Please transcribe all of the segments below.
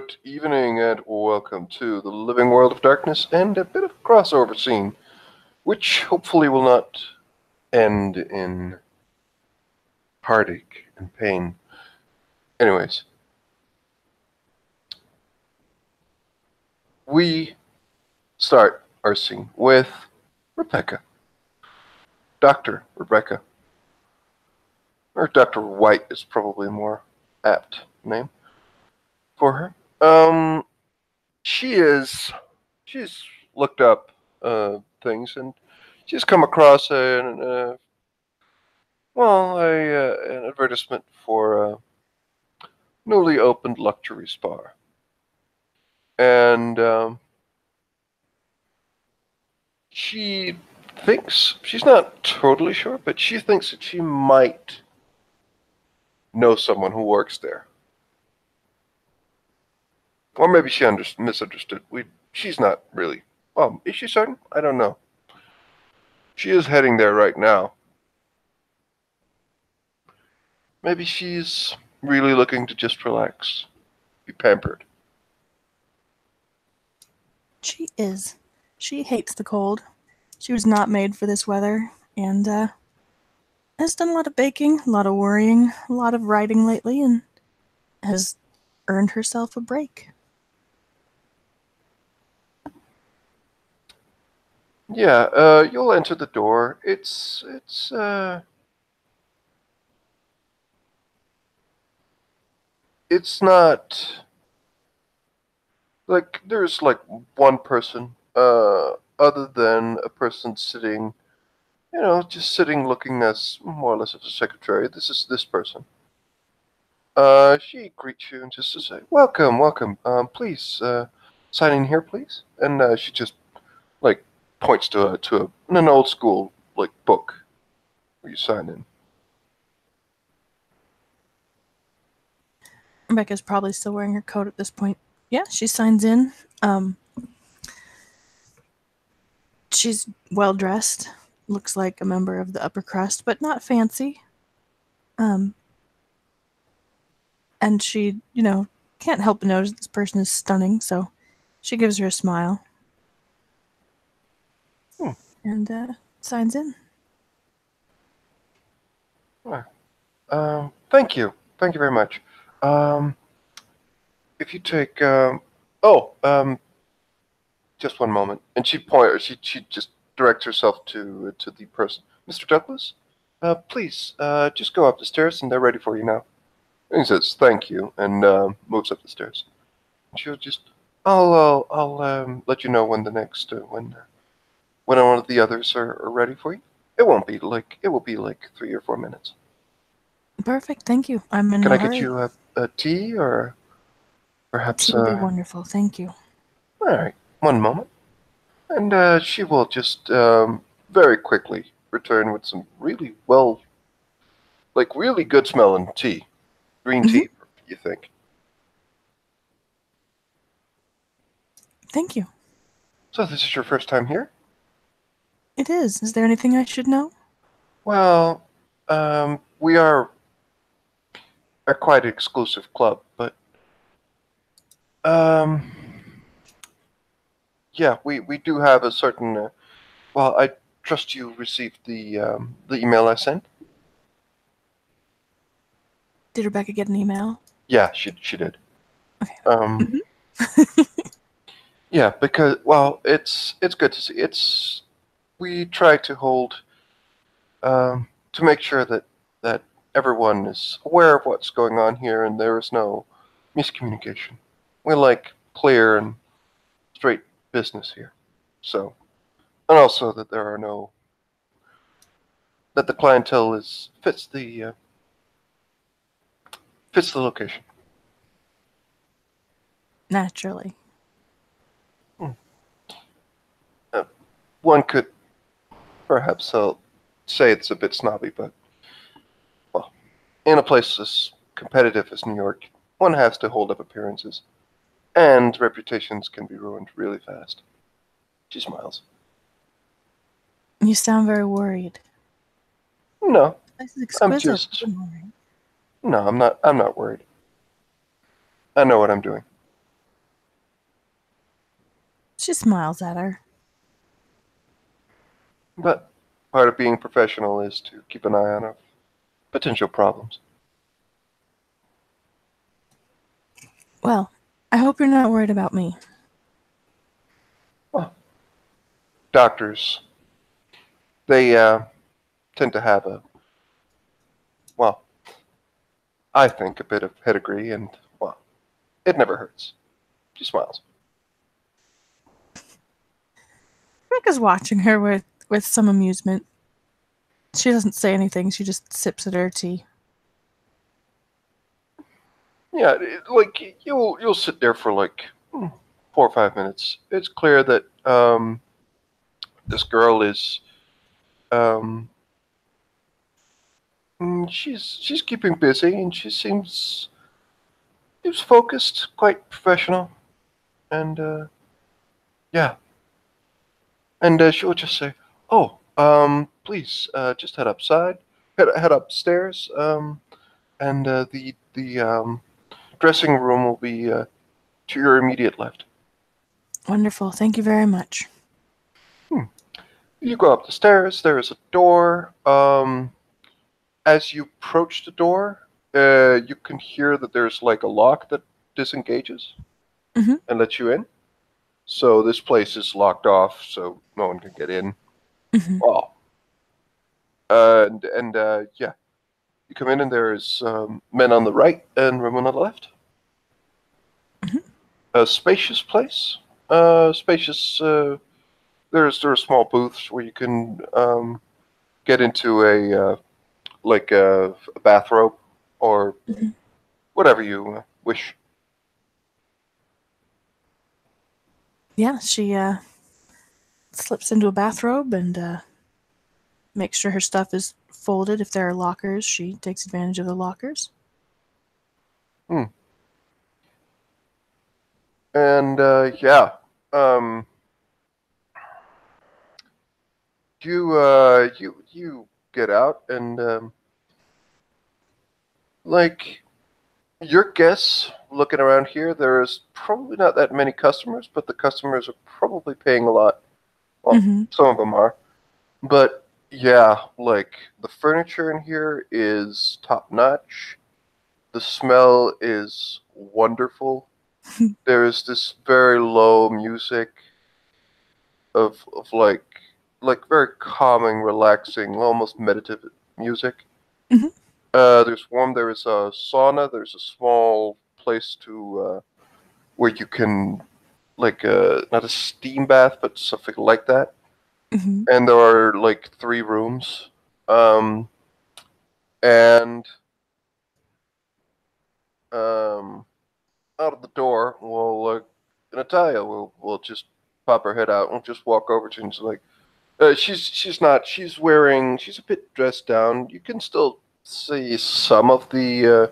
Good evening and welcome to the living world of darkness and a bit of a crossover scene, which hopefully will not end in heartache and pain. Anyways, we start our scene with Rebecca. Dr. Rebecca. Or Dr. White is probably a more apt name for her. She's looked up things and she's come across an advertisement for a newly opened luxury spa, and she thinks she's not totally sure, but she thinks that she might know someone who works there, or maybe she misunderstood. She's not really. Well, is she certain? I don't know. She is heading there right now. Maybe she's really looking to just relax, be pampered. She is. She hates the cold. She was not made for this weather, and has done a lot of baking, a lot of worrying, a lot of writing lately, and has earned herself a break. Yeah, you'll enter the door. It's not like there's like one person, other than a person sitting, just sitting looking as more or less as a secretary. This is this person. She greets you and just to say, "Welcome, welcome. Please, sign in here, please." And she just like points to an old school like book where you sign in. Rebecca's probably still wearing her coat at this point. Yeah, she signs in. She's well dressed. Looks like a member of the upper crust, but not fancy. And she, can't help but notice this person is stunning, so she gives her a smile. And signs in. Thank you. Thank you very much. If you take, just one moment. And she just directs herself to the person. Mr. Douglas, please, just go up the stairs and they're ready for you now. And he says, thank you, and moves up the stairs. She'll just, I'll let you know when the next, when one of the others are ready for you. It will be like 3 or 4 minutes. Perfect, thank you. I'm in Can a I hurry. get you a tea or perhaps? Tea would be wonderful, thank you. All right, one moment, and she will just very quickly return with some really really good smelling tea, green tea. You think? Thank you. So this is your first time here? It is. Is there anything I should know? Well, we are a quite exclusive club, but yeah, we do have a certain. Well, I trust you received the email I sent. Did Rebecca get an email? Yeah, she did. Okay. Yeah, because it's good to see. We try to hold to make sure that everyone is aware of what's going on here and there is no miscommunication. We like clear and straight business here. So, and also that there are that the clientele fits the location. Naturally. One could perhaps say it's a bit snobby, but well, in a place as competitive as New York, one has to hold up appearances, and reputations can be ruined really fast. She smiles. You sound very worried. No, This is exquisite. No, I'm not worried. I know what I'm doing. She smiles at her. But part of being professional is to keep an eye on potential problems. Well, I hope you're not worried about me. Well, doctors, they tend to have well, I think a bit of pedigree, and, well, it never hurts. She smiles. Rebecca's watching her with some amusement. She doesn't say anything, she just sips at her tea. Yeah, you'll sit there for like 4 or 5 minutes. It's clear that this girl is um, she's keeping busy, and she seems focused, quite professional, and yeah, and she will just say, "Oh, please, just head upstairs, and the dressing room will be to your immediate left." Wonderful, thank you very much. You go up the stairs. There is a door. As you approach the door, you can hear that there's like a lock that disengages and lets you in. So this place is locked off, so no one can get in. Oh, and yeah, you come in, and there's men on the right and women on the left. A spacious place. Spacious. There are small booths where you can get into a bathrobe or whatever you wish. Yeah, she slips into a bathrobe and makes sure her stuff is folded. If there are lockers, she takes advantage of the lockers. And yeah, you get out, and like your guess, looking around here, there's probably not that many customers, but the customers are probably paying a lot. Well, some of them are, but yeah, like the furniture in here is top notch. The smell is wonderful. There is this very low music of like very calming, relaxing, almost meditative music. There's warm. There is a sauna. There's a small place to where you can like not a steam bath, but something like that. And there are like 3 rooms. And out of the door, Natalia will just pop her head out and we'll just walk over to her, and she's like, she's a bit dressed down. You can still see some of the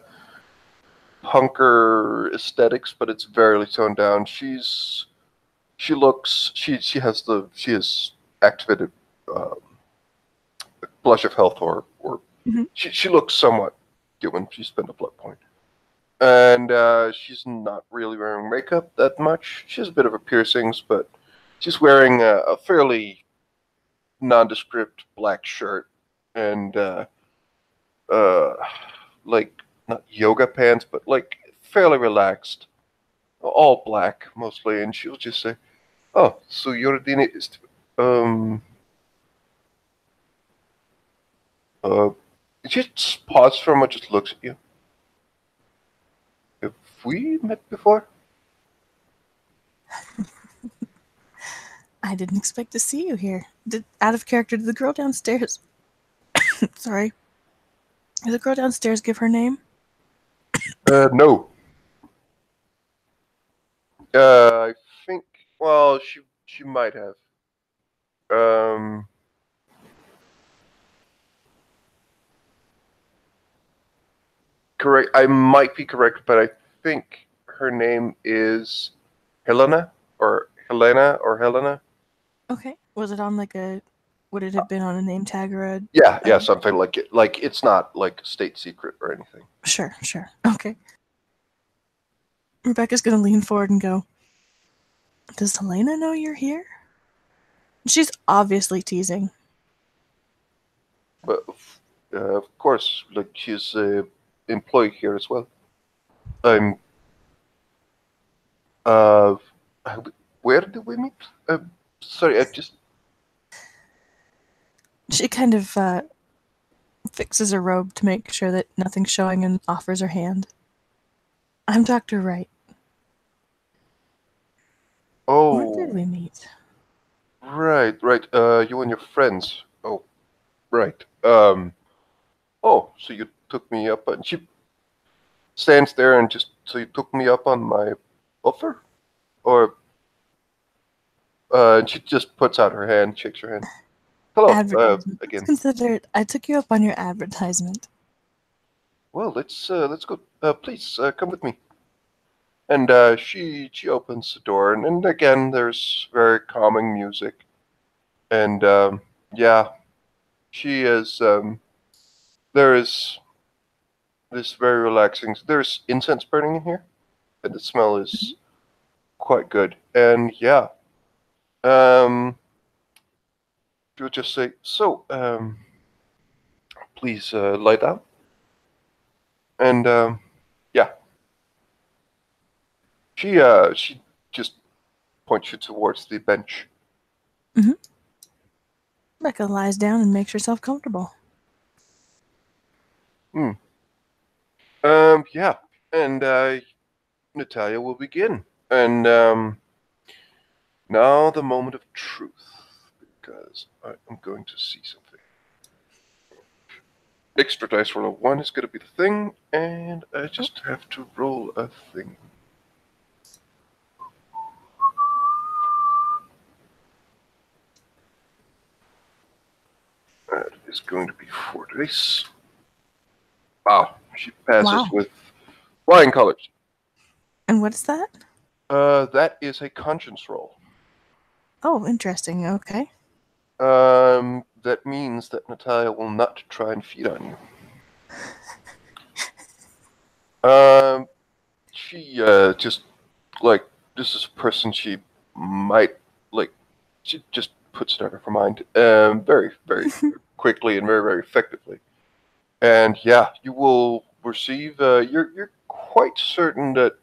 punker aesthetics, but it's very toned down. She has activated blush of health, or she looks somewhat human. She's spent a blood point. And she's not really wearing makeup that much. She has a bit of a piercings, but she's wearing a fairly nondescript black shirt and like not yoga pants, but like fairly relaxed, all black mostly. And she'll just say, "Oh, so you're the she just pauses for a moment, just looks at you. Have we met before?" I didn't expect to see you here. Out of character, did the girl downstairs... Sorry. Did the girl downstairs give her name? No. I think, well, she might have. Correct. I might be correct, but I think her name is Helena or Helena. Okay. Was it on would it have been on a name tag or a... Yeah, something like it. Like, it's not like state secret or anything. Sure. Okay. Rebecca's gonna lean forward and go, Does Helena know you're here? She's obviously teasing. But of course, like she's a employee here as well. I'm. Uh, where did we meet? Sorry, I just. She kind of fixes her robe to make sure that nothing's showing and offers her hand. I'm Dr. Wright. Where did Oh, we meet? right. You and your friends. Oh, right. Oh, so you took me up, and she stands there and just. So you took me up on my offer, or and she just puts out her hand, shakes her hand. Hello, Advertisement. Let's again. consider it. I took you up on your advertisement. Well, let's go. Please come with me. And she opens the door, and again, there's very calming music, and yeah, she is. There is this very relaxing. There's incense burning in here, and the smell is quite good. And yeah, um, she'll just say, "So, please lie down." And yeah, she just points you towards the bench. Mm-hmm. Becca lies down and makes herself comfortable. Hmm. Yeah, and Natalia will begin. And now the moment of truth, because I am going to see something. Extra dice roll of 1 is going to be the thing, and I just have to roll a thing. That is going to be 4 dice. Wow, she passes Wow. with flying colors. And what's that? That is a conscience roll. Oh, interesting. Okay. That means that Natalia will not try and feed on you. She just like this is a person she might like. She just puts it out of her mind, very, very quickly and very, very effectively. And yeah, you will receive. You're quite certain that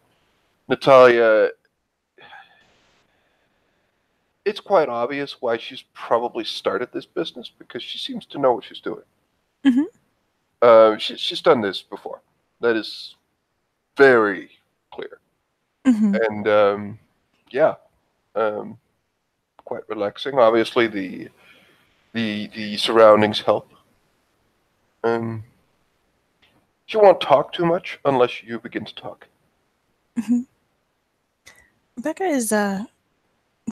Natalia. It's quite obvious why she's probably started this business because she seems to know what she's doing. Mm-hmm. She's done this before. That is very clear. Mm-hmm. And yeah, um, quite relaxing. Obviously, the surroundings help. Um, she won't talk too much unless you begin to talk. Mm-hmm. Becca is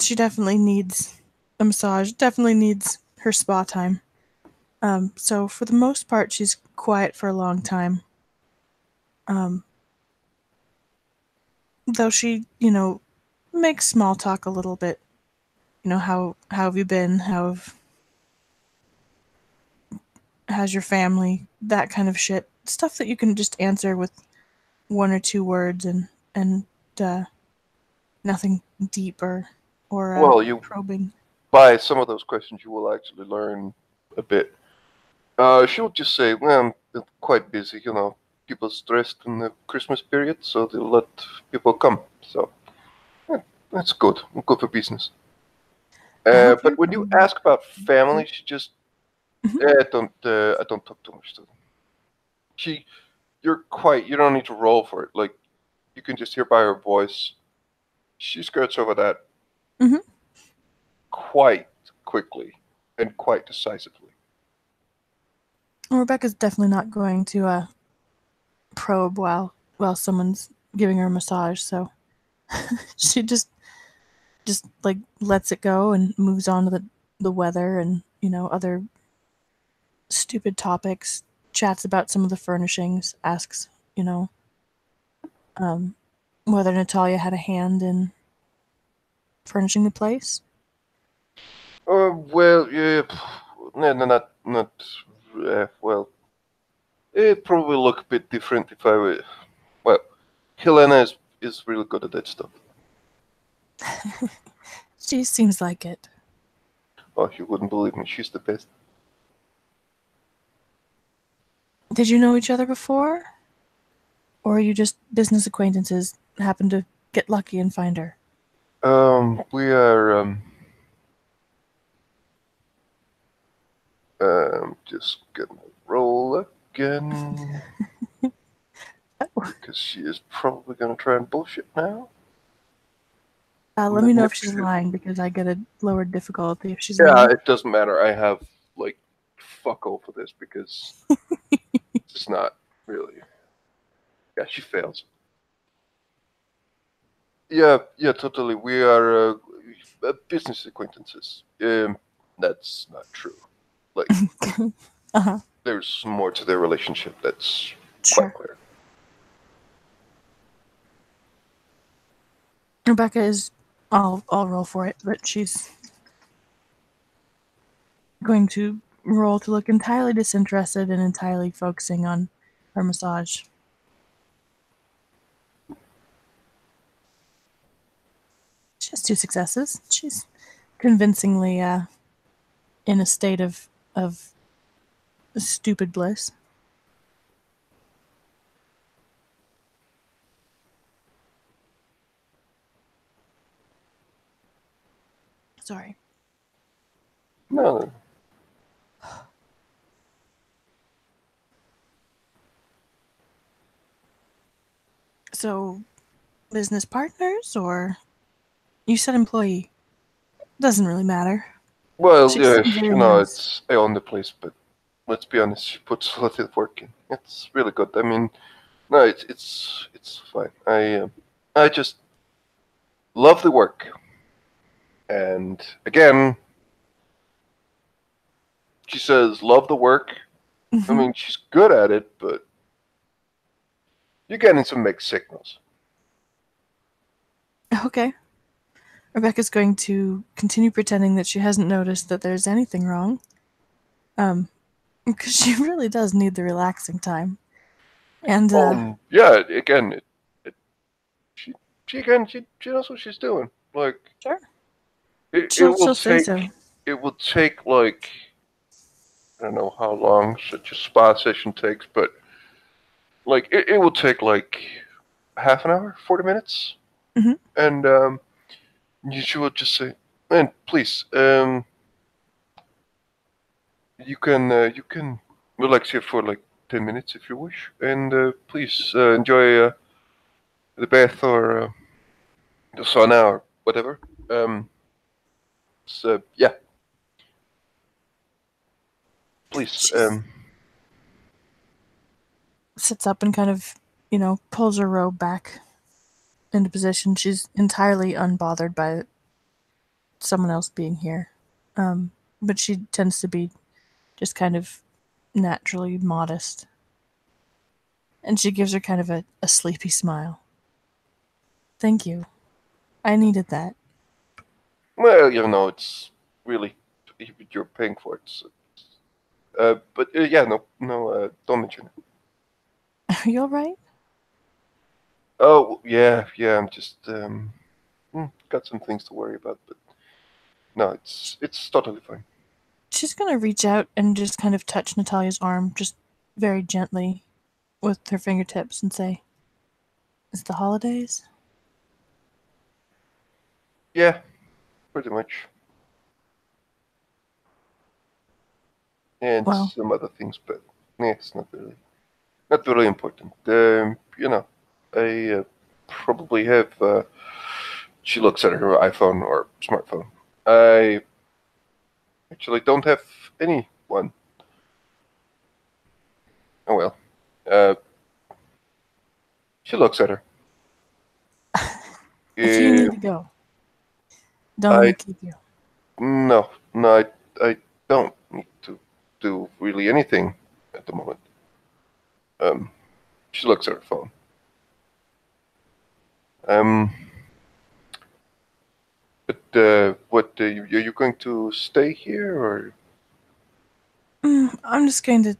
she definitely needs a massage, definitely needs her spa time. So for the most part she's quiet for a long time. Um though she, makes small talk a little bit. How have you been? How's your family? That kind of shit. Stuff that you can just answer with one or two words and uh nothing deep or Well, you probing. by some of those questions, you will actually learn a bit. She'll just say, "Well, I'm quite busy. People stressed in the Christmas period, so they'll let people come. So yeah, that's good. Good for business." I hope But you're when you ask about family, she just, Mhm. I don't talk too much to them. You don't need to roll for it. Like, you can just hear by her voice. She skirts over that Mhm. quite quickly and quite decisively. Well, Rebecca's definitely not going to probe while someone's giving her a massage, so she just like lets it go and moves on to the weather and other stupid topics. Chats about some of the furnishings. Asks you know um, whether Natalia had a hand in furnishing the place. Well, yeah, no, no, not, well, it'd probably look a bit different if I were, well, Helena is really good at that stuff. She seems like it. Oh, you wouldn't believe me. She's the best. Did you know each other before? Or are you just business acquaintances, happen to get lucky and find her? We are, just gonna roll again. Because she is probably gonna try and bullshit now. Let me know if she's lying because I get a lower difficulty if she's Yeah, lying. it doesn't matter. I have, like, fuck all for this because it's not really. Yeah, she fails. Yeah, yeah, totally. We are business acquaintances. That's not true. Like, Uh-huh. there's more to their relationship that's quite Sure. clear. Rebecca is I'll roll for it, but she's going to roll to look entirely disinterested and entirely focusing on her massage. She has 2 successes. She's convincingly in a state of stupid bliss. Sorry. No, So, business partners or you said employee? Doesn't really matter. well, She yeah, seemed very nice. it's I own the place, but let's be honest, she puts a lot of work in. It's really good. I mean, no, it's fine. I just love the work, and again, she says love the work. I mean, she's good at it, but you're getting some mixed signals. Okay. Rebecca's going to continue pretending that she hasn't noticed that there's anything wrong. Because she really does need the relaxing time. And, Yeah, again, it she she knows what she's doing. Like sure. it will She'll say take so. like I don't know how long such a spa session takes, but like it will take like half an hour, 40 minutes, Hmm. and she will just say, "Man, please, you can relax here for like 10 minutes if you wish, and please enjoy the bath or the sauna or whatever." So yeah, please. She sits up and kind of, pulls her robe back into position. She's entirely unbothered by someone else being here. But she tends to be just kind of naturally modest. And she gives her kind of a sleepy smile. Thank you. I needed that. Well, it's really you're paying for it. So, but yeah, no, no, don't mention it. Are you alright? Oh yeah, yeah. I'm just got some things to worry about, but no, it's totally fine. She's gonna reach out and just kind of touch Natalia's arm, just very gently with her fingertips and say, "It's the holidays?" Yeah, pretty much. And Well, some other things, but yeah, it's not really important. I probably have. She looks at her iPhone or smartphone. I actually don't have any one. Oh well. Uh, she looks at her. if you Uh, need to go, don't let me I keep you. no, no, I don't need to do really anything at the moment. Um, she looks at her phone. Um, but what are you going to stay here or? I'm just going to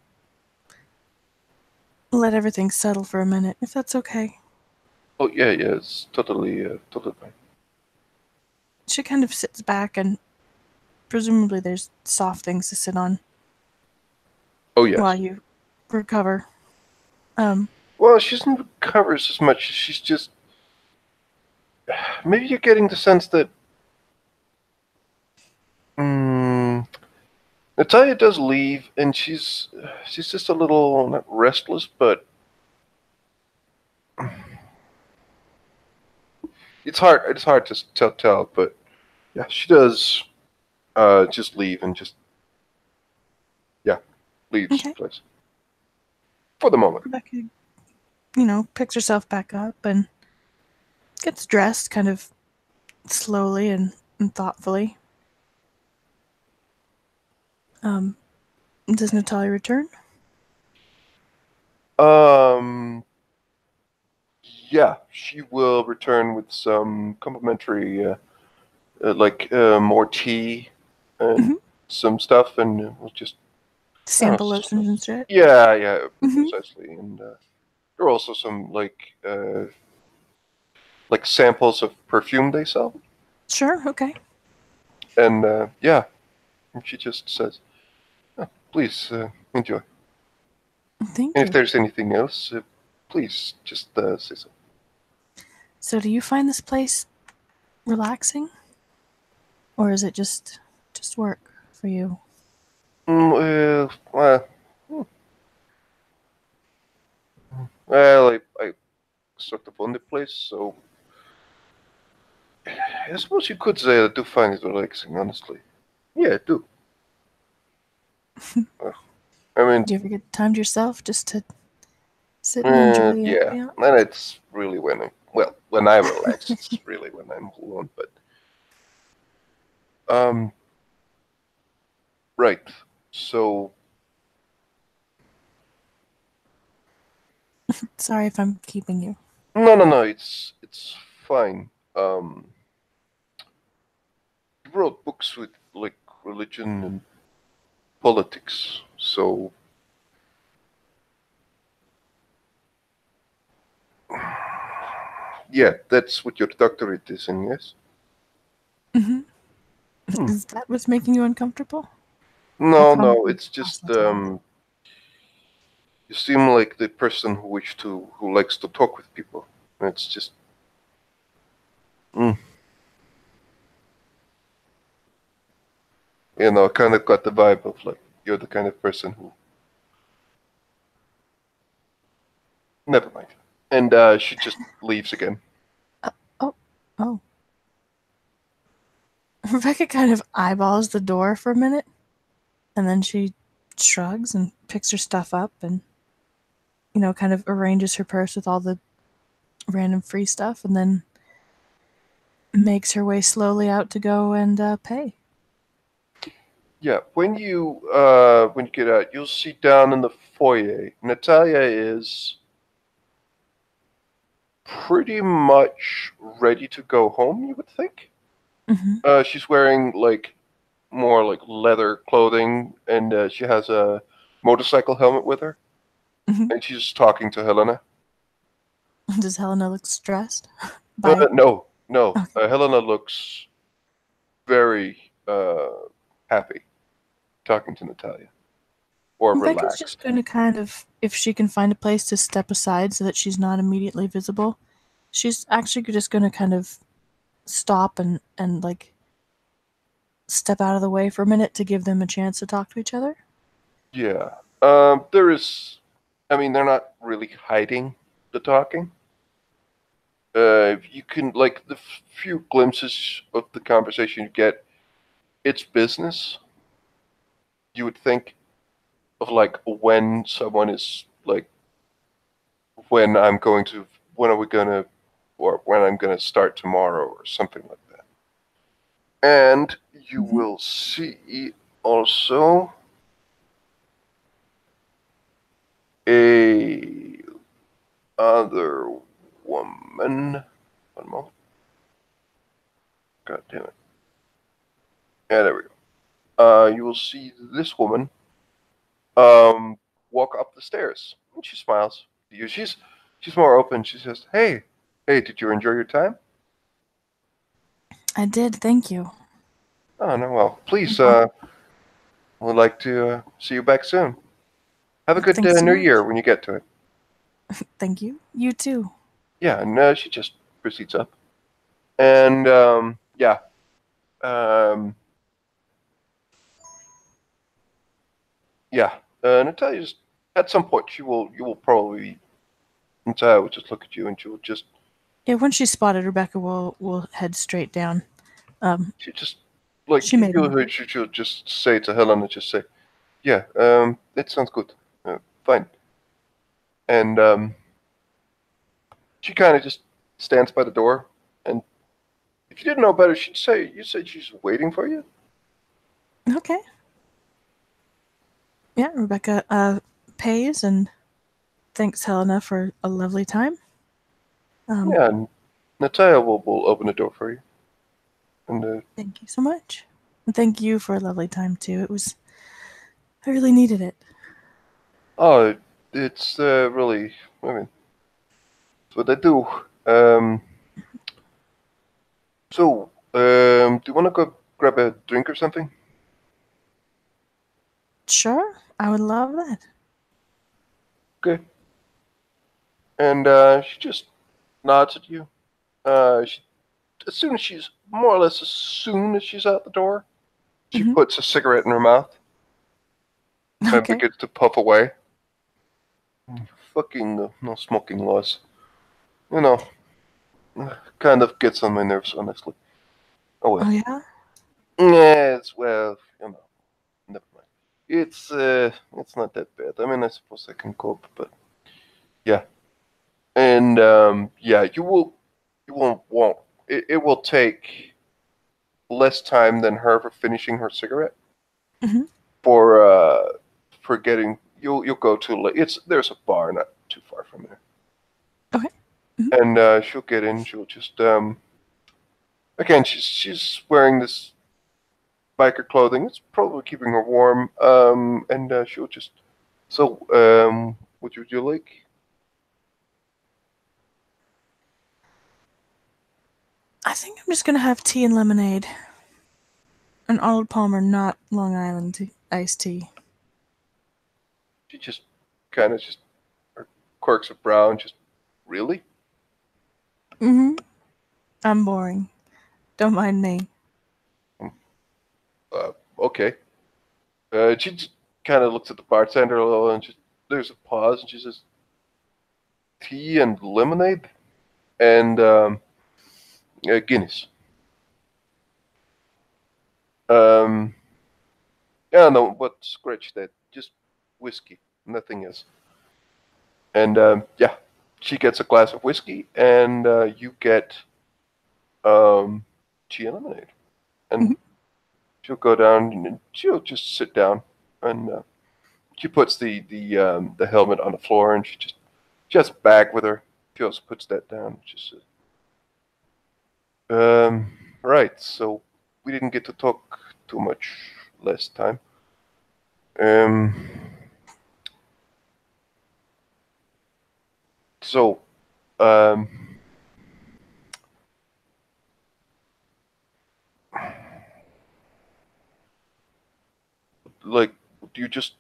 let everything settle for a minute, if that's okay. Oh yeah, yeah, it's totally fine. she kind of sits back, and presumably there's soft things to sit on Oh, yes. while you recover. Well, she doesn't recover as much. She's just... Maybe you're getting the sense that... Natalia does leave, and she's just a little, not restless, but... It's hard to tell, but yeah, she does just leave and just... Yeah, leaves the Okay. place. For the moment. Rebecca, picks herself back up and gets dressed kind of slowly and thoughtfully. Does Natalia return? Yeah, she will return with some complimentary, more tea and some stuff, and we'll just... Sample lotions and shit? Yeah, Mm-hmm. precisely. And there are also some, like samples of perfume they sell. Sure, okay. And yeah, and she just says, "Oh, please enjoy. Thank And if you. there's anything else, please just say so." So do you find this place relaxing? Or is it just work for you? Well, I sort of own the place, so I suppose you could say I do find it relaxing, honestly. Yeah, I do. I mean, Do you ever get time to yourself just to sit and enjoy the yeah, ambiance? and it's really when I relax, it's really when I'm alone. But right. So Sorry if I'm keeping you. no, it's fine. He wrote books with like religion and politics, so yeah, that's what your doctorate is in, yes? Is that what's making you uncomfortable? I No, probably it's just lost Natalia. you seem like the person who likes to talk with people. It's just mm, I kind of got the vibe of like you're the kind of person who... Never mind. And she just leaves again. Oh, oh. Rebecca kind of eyeballs the door for a minute, and then she shrugs and picks her stuff up and, kind of arranges her purse with all the random free stuff, and then makes her way slowly out to go and pay. Yeah, when you get out, you'll see down in the foyer, Natalia is pretty much ready to go home, you would think. She's wearing like more like leather clothing, and she has a motorcycle helmet with her, and she's talking to Helena. Does Helena look stressed? By No. Okay. Helena looks very happy talking to Natalia, or Rebecca's just relaxed. going to kind of, if she can find a place to step aside so that she's not immediately visible, she's actually just going to kind of stop and like step out of the way for a minute to give them a chance to talk to each other. Yeah. There is. I mean, they're not really hiding the talking. You can like the few glimpses of the conversation you get. It's business. You would think of like when someone is like, when are we gonna, or when I'm gonna start tomorrow, or something like that. And you will see also a other woman. One moment. God damn it. Yeah, there we go. You will see this woman walk up the stairs. And she smiles to you. She's more open. She says, "Hey, did you enjoy your time?" I did, thank you. Oh, no, well, please, we'd like to see you back soon. Have a good Thanks so New much. Year when you get to it. Thank you. You too. Yeah, and she just proceeds up. And, yeah. Um, yeah. Natalia, just, at some point, you will probably, Natalia will just look at you and she will just, Yeah, once she's spotted, Rebecca will head straight down. she just, like, She made a note. she'll just say to Helena, just say, yeah, that sounds good. Fine. And, she kind of just stands by the door. And if you didn't know better, you said she's waiting for you? Okay. Yeah, Rebecca pays and thanks Helena for a lovely time. Yeah, and Natalia will open the door for you. And, Thank you so much. And thank you for a lovely time too. I really needed it. oh, it's really, I mean, it's what I do. Um, do you want to go grab a drink or something? Sure, I would love that. Okay. And she just nods at you. She, as soon as she's out the door, she Hmm. puts a cigarette in her mouth and Okay. begins to puff away. Fucking no smoking laws. You know, kind of gets on my nerves, honestly. Oh Oh well. yeah. Yes, well, never mind. It's not that bad. I mean, I suppose I can cope, but yeah. And yeah, you won't. It will take less time than her for finishing her cigarette Hmm. for getting. You'll go to there's a bar not too far from there, Okay. Hmm. and she'll get in. She'll just again she's wearing this biker clothing. It's probably keeping her warm. And she'll just what would you like? I think I'm just gonna have tea and lemonade. An Arnold Palmer, not Long Island iced tea. She just kind of just her quirks of brow and just really. Mm-hmm. I'm boring. Don't mind me. Okay. She just kind of looks at the bartender a little and just there's a pause and she says, "Tea and lemonade and Guinness." Um, yeah, no, what scratch that? Just whiskey, nothing else. And yeah, she gets a glass of whiskey and you get um, tea and lemonade. And Hmm. she'll go down and she'll just sit down and she puts the helmet on the floor and she has a bag with her. She also puts that down. Just right. So we didn't get to talk too much last time. Um, so um, like, do you just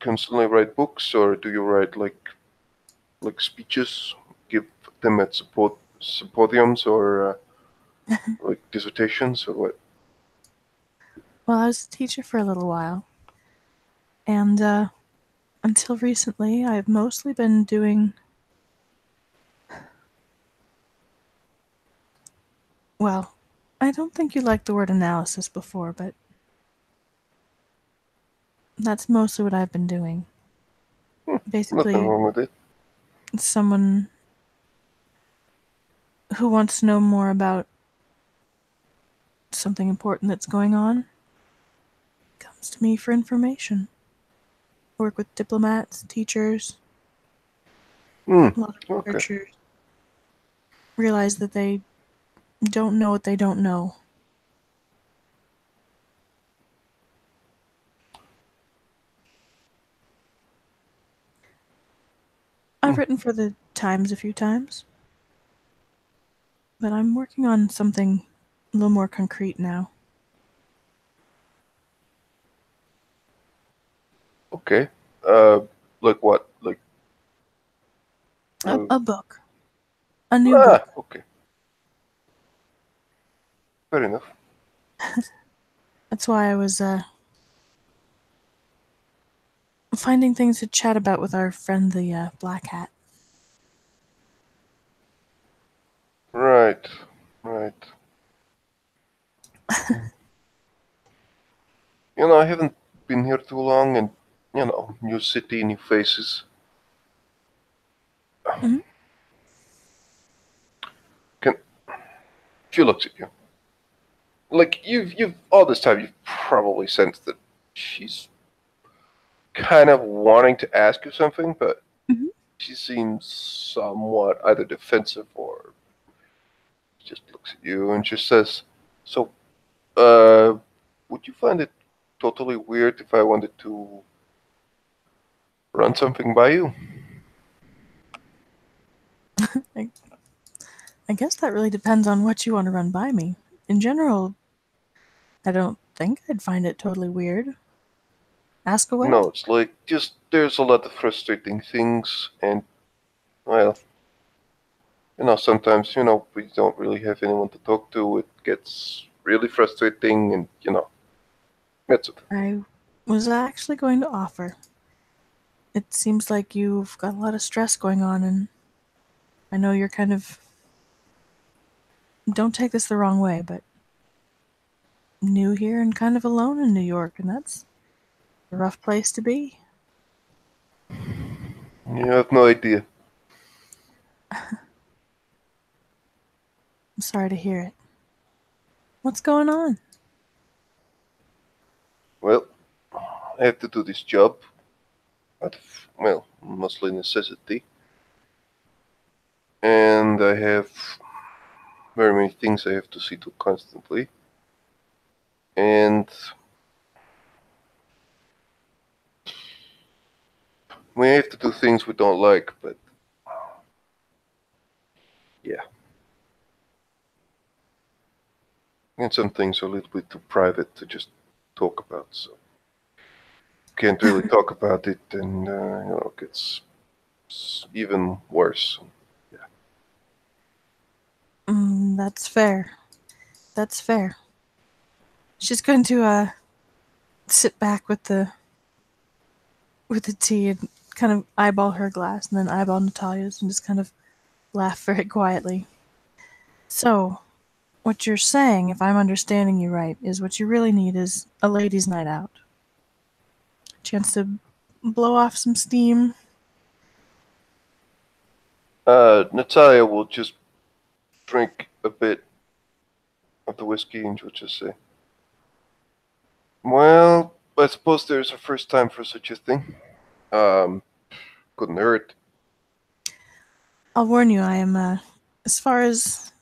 constantly write books, or do you write like speeches, give them at symposiums, or like dissertations, or what? Well, I was a teacher for a little while, and until recently, I've mostly been doing. Well, I don't think you liked the word analysis before, but that's mostly what I've been doing. Nothing Basically, wrong with it. someone who wants to know more about something important that's going on comes to me for information. Work with diplomats, teachers, Hmm. a lot of Okay. researchers. Realize that they don't know what they don't know. I've Hmm. written for the Times a few times, but I'm working on something little more concrete now. Okay. Like what? Like, A book. A new book. okay. Fair enough. That's why I was finding things to chat about with our friend the Black Hat. Right. Right. I haven't been here too long, and new city, new faces. Mhm. Can She looks at you. Like you've all this time you've probably sensed that she's kind of wanting to ask you something, but Mhm. she seems somewhat either defensive or just looks at you and just says, "So, would you find it totally weird if I wanted to run something by you?" I, I guess that really depends on what you want to run by me. In general, I don't think I'd find it totally weird. Ask away. No, it's like just there's a lot of frustrating things, and well, sometimes we don't really have anyone to talk to. It gets really frustrating, and that's it. I was actually going to offer. It seems like you've got a lot of stress going on, and I know you're kind of. Don't take this the wrong way, but new here and kind of alone in New York, and that's a rough place to be. You have no idea. I'm sorry to hear it. What's going on? Well, I have to do this job out of, well, mostly necessity, and I have very many things I have to see to constantly, and we have to do things we don't like, but yeah, and some things are a little bit too private to just talk about, so can't really talk about it, and it gets even worse. Yeah. That's fair. That's fair. She's going to sit back with the tea and kind of eyeball her glass and then eyeball Natalia's and just kind of laugh very quietly. So, what you're saying, if I'm understanding you right, is what you really need is a ladies' night out. A chance to blow off some steam. Natalia will just drink a bit of the whiskey and she'll just say, "Well, I suppose there's a first time for such a thing. Um, couldn't hurt." I'll warn you, I am as far as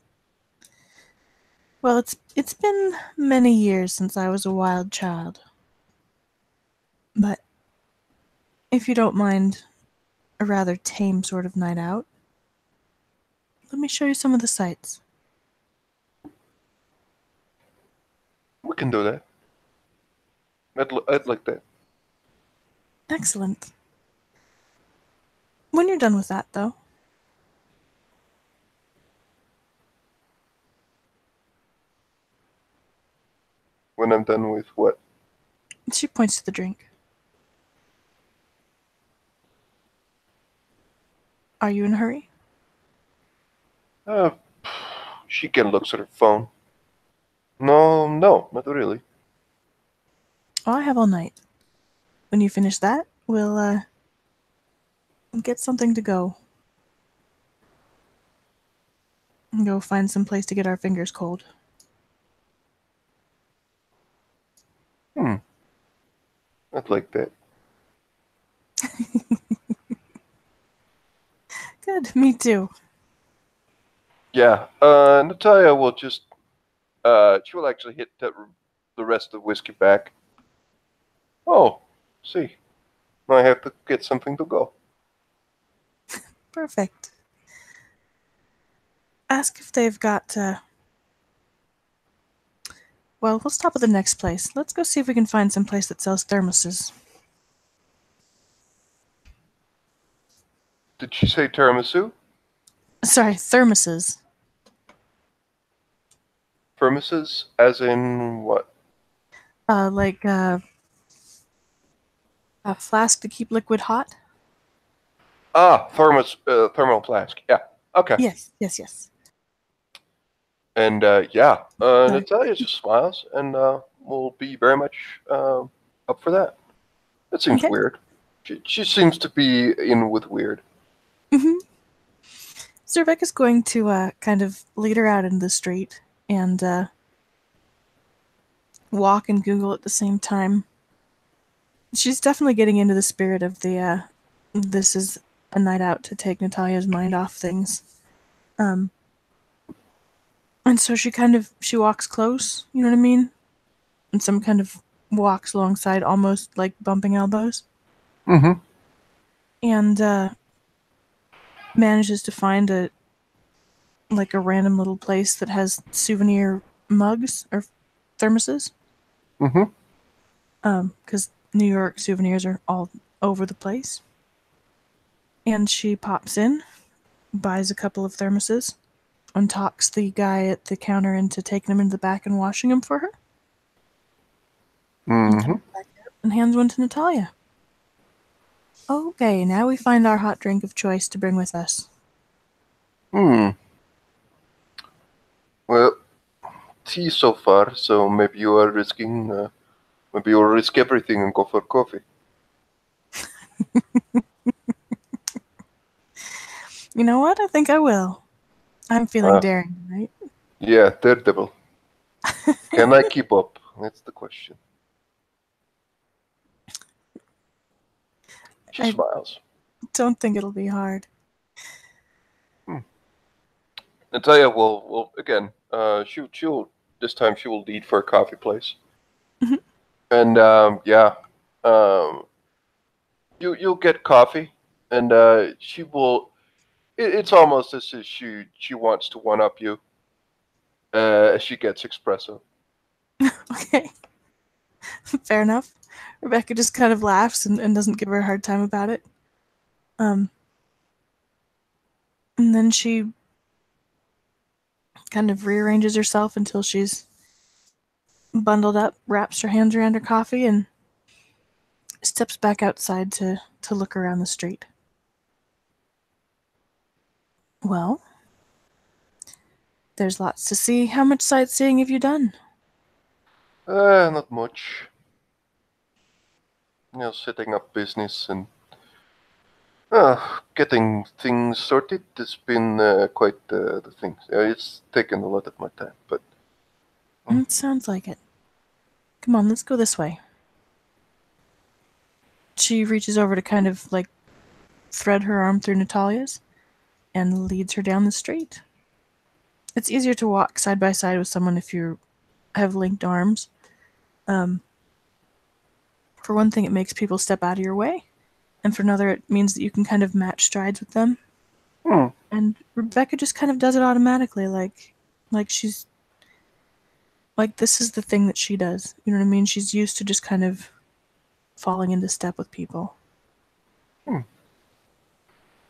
well, it's been many years since I was a wild child. But if you don't mind a rather tame sort of night out, let me show you some of the sights. We can do that. I'd like that. Excellent. When you're done with that, though, When I'm done with what? she points to the drink. Are you in a hurry? Uh, she can look at her phone. No, no, not really. Oh, I have all night. When you finish that, we'll get something to go. And go find some place to get our fingers cold. Hmm, I'd like that. Good, me too. Yeah, Natalia will just, she will actually hit the rest of the whiskey back. Oh, see, I have to get something to go. Perfect. Ask if they've got Well, we'll stop at the next place. Let's go see if we can find some place that sells thermoses. Did she say tiramisu? Sorry, thermoses. Thermoses? As in what? Like a flask to keep liquid hot? Ah, thermal flask. Yeah. Okay. Yes, yes, yes. And Natalia just smiles and will be very much up for that. That seems Okay. weird. She seems to be in with weird. Mm-hmm. So Rebecca's going to kind of lead her out into the street and walk and Google at the same time. She's definitely getting into the spirit of the this is a night out to take Natalia's mind off things. Um, and so she walks close, you know what I mean? And some kind of walks alongside, almost like bumping elbows. Mm-hmm. And manages to find a random little place that has souvenir mugs or thermoses. Mm-hmm. Because New York souvenirs are all over the place. And she pops in, buys a couple of thermoses, and talks the guy at the counter into taking them into the back and washing them for her. And Mm-hmm. comes back out and hands one to Natalia. Okay, now we find our hot drink of choice to bring with us. Hmm. Well, tea so far, so maybe you are risking. Maybe you'll risk everything and go for coffee. You know what? I think I will. I'm feeling daring, right? Yeah, Daredevil. Can I keep up? That's the question. She I smiles. don't think it'll be hard. Natalia will again. She'll this time she will lead for a coffee place. Mhm. And you'll get coffee, and she will. It's almost as if she wants to one up you as she gets espresso. Okay, fair enough. Rebecca just kind of laughs and doesn't give her a hard time about it. Um, and then she kind of rearranges herself until she's bundled up, wraps her hands around her coffee, and steps back outside to look around the street. Well, there's lots to see. How much sightseeing have you done? Not much. Setting up business and getting things sorted has been quite the thing. It's taken a lot of my time, but It sounds like it. Come on, let's go this way. She reaches over to kind of thread her arm through Natalia's and leads her down the street. It's easier to walk side by side with someone if you have linked arms. Um, for one thing, it makes people step out of your way, and for another, it means that you can kind of match strides with them. hmm. And Rebecca just kind of does it automatically, like she's like this is the thing that she does. You know what I mean? She's used to just kind of falling into step with people.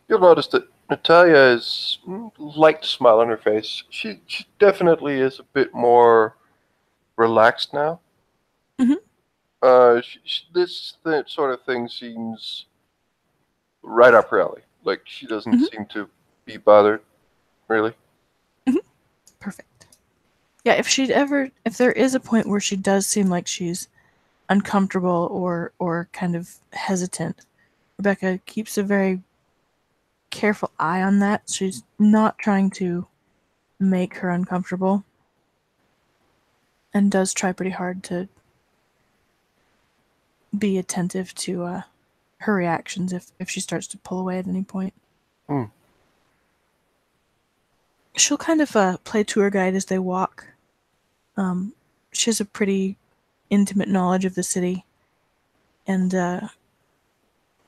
You'll notice that Natalia is light smile on her face. She definitely is a bit more relaxed now. Mhm. This sort of thing seems right up her alley. Like she doesn't Mhm. seem to be bothered, really. Mhm. Perfect. Yeah, if there is a point where she does seem like she's uncomfortable or kind of hesitant, Rebecca keeps a very careful eye on that. She's not trying to make her uncomfortable and does try pretty hard to be attentive to her reactions if she starts to pull away at any point. Hmm. She'll kind of play tour guide as they walk. She has a pretty intimate knowledge of the city, and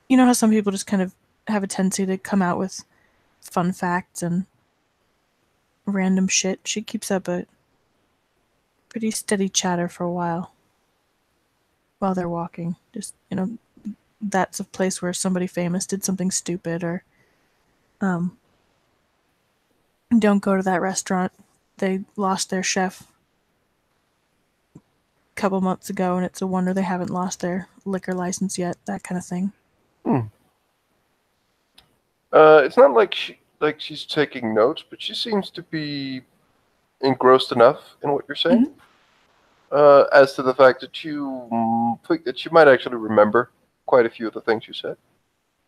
you know how some people just kind of have a tendency to come out with fun facts and random shit. She keeps up pretty steady chatter for a while they're walking. Just, that's a place where somebody famous did something stupid, or don't go to that restaurant. They lost their chef a couple months ago, and it's a wonder they haven't lost their liquor license yet. That kind of thing. It's not like she's taking notes, but she seems to be engrossed enough in what you're saying, as to the fact that you think that she might actually remember quite a few of the things you said.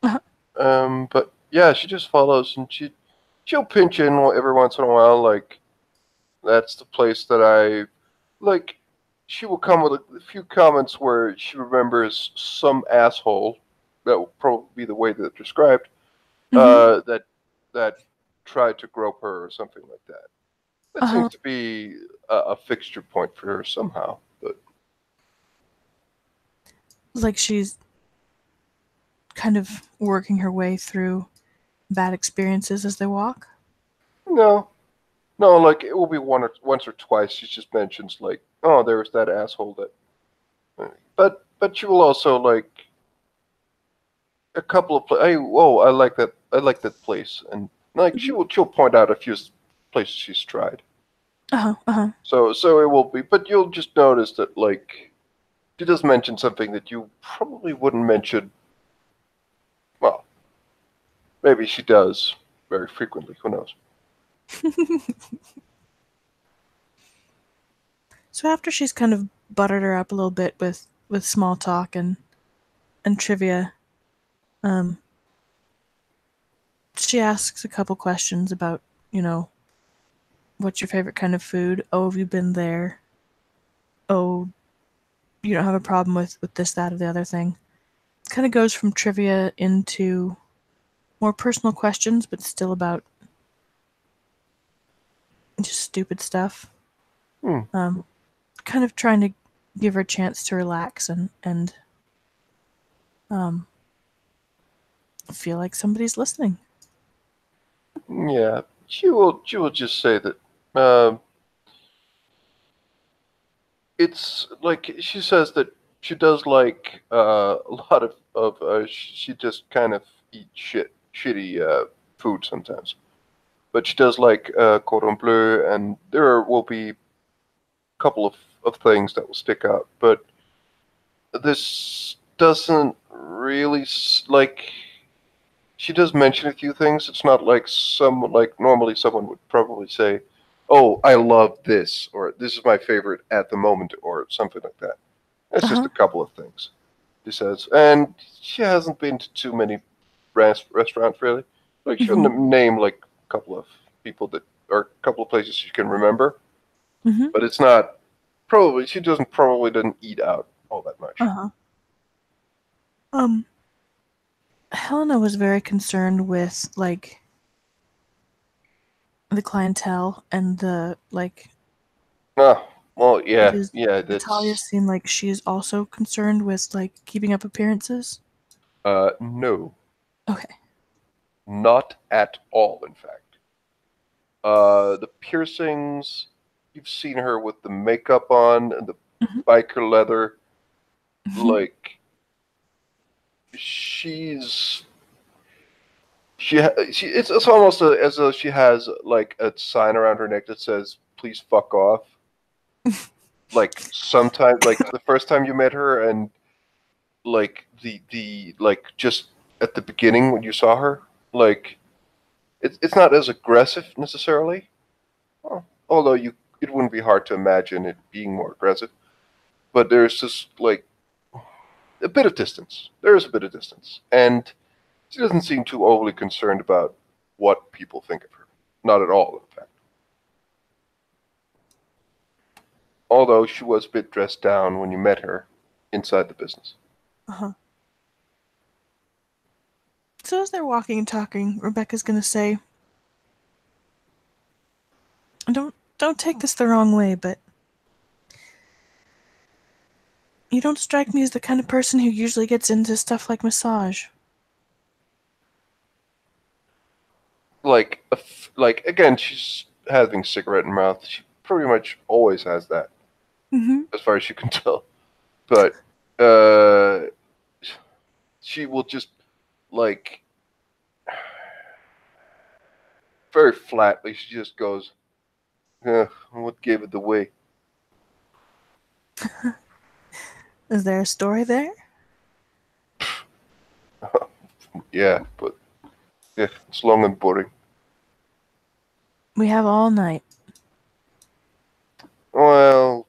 But yeah, she just follows, and she'll pinch in every once in a while, like that's the place that I like. She will come with a few comments where she remembers some asshole. That will probably be the way that it's described. That tried to grope her or something like that. That seems to be a fixture point for her somehow. But like she's kind of working her way through bad experiences as they walk. no, like it will be once or twice. She just mentions like, oh, there was that asshole that. But she will also like a couple of hey, whoa, I like that. I like that place, and like she'll point out a few places she's tried. So it will be, but you'll just notice that like she does mention something that you probably wouldn't mention. Well, maybe she does very frequently. Who knows? So after she's kind of buttered her up a little bit with small talk and trivia, she asks a couple questions about, what's your favorite kind of food? Oh, have you been there? Oh, you don't have a problem with this, that, or the other thing. It kind of goes from trivia into more personal questions, but still about just stupid stuff. Kind of trying to give her a chance to relax and feel like somebody's listening. Yeah, she will just say that it's like she says that she does like a lot of she just kind of eat shitty food sometimes, but she does like cordon bleu, and there will be a couple of things that will stick out, but this doesn't really like. She does mention a few things. It's not like normally someone would probably say, "Oh, I love this," or "This is my favorite at the moment," or something like that. It's just a couple of things, she says. And she hasn't been to too many restaurants, really. Like, she'll name, like, a couple of people or a couple of places she can remember. But it's not, she didn't eat out all that much. Helena was very concerned with, like, the clientele and the, like... Oh, well, yeah, Does Natalia that's... seem like she's also concerned with, like, keeping up appearances? No. Okay. Not at all, in fact. The piercings, you've seen her with the makeup on and the biker leather. Like, it's almost as though she has like a sign around her neck that says "Please fuck off." Like sometimes, like the first time you met her, and like the like just at the beginning when you saw her, like it's not as aggressive necessarily. Well, although it wouldn't be hard to imagine it being more aggressive. But there's just like a bit of distance. There is a bit of distance, and she doesn't seem too overly concerned about what people think of her. Not at all, in fact. Although she was a bit dressed down when you met her inside the business. So as they're walking and talking, Rebecca's gonna say, Don't take this the wrong way, but you don't strike me as the kind of person who usually gets into stuff like massage." Like again, she's having cigarette in mouth. She pretty much always has that. as far as you can tell. But uh, she will just like very flatly. She just goes, "What gave it away?" Is there a story there? Yeah, but yeah, it's long and boring. We have all night. Well,